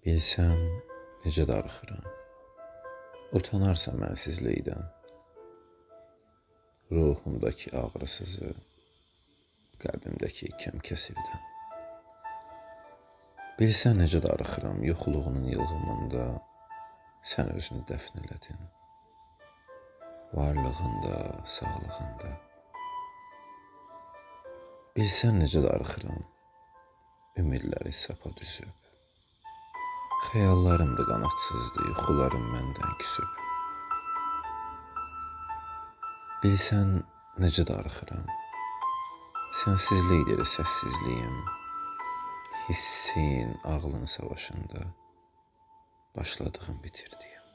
Bilsən necə darıxıram. Utanarsan mənsizlikdən. Ruhumdakı ağrısızı, qəlbimdəki kəmkəsirdən. Bilsən necə darıxıram yoxluğunun yılğımında. Sən özünü dəfn elədin. Varlığında, sağlığında. Bilsən necə darıxıram ümidləri sapa düzüb. Xəyallarım da qanadsızdı, yuxularım məndən küsüb. Bilsən necə darıxıram, sənsizlikdir səssizliyim. Hissin, ağlın savaşında başladığım bitirdiyim.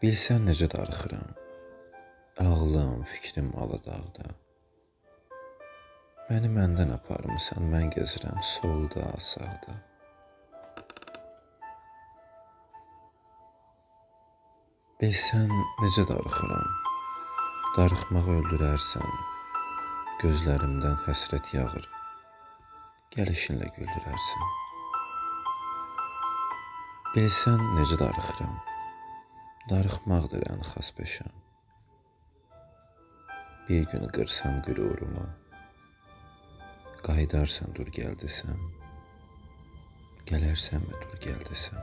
Bilsən necə darıxıram, ağlım, fikrim aladağda. Məni məndən aparmısan, mən gəzirəm solda, sağda. Bilsən necə darıxıram, darıxmağı öldürərsən. Gözlərimdən həsrət yağır, gəlişinlə güldürərsən. Bilsən necə darıxıram, darıxmaqdır ən xas peşəm. Bir gün qırsam qüruruma, qayıdarsan dur gəl desəm, gələrsənmi dur gəl desəm,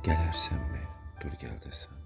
gələrsənmi dur gəl desəm.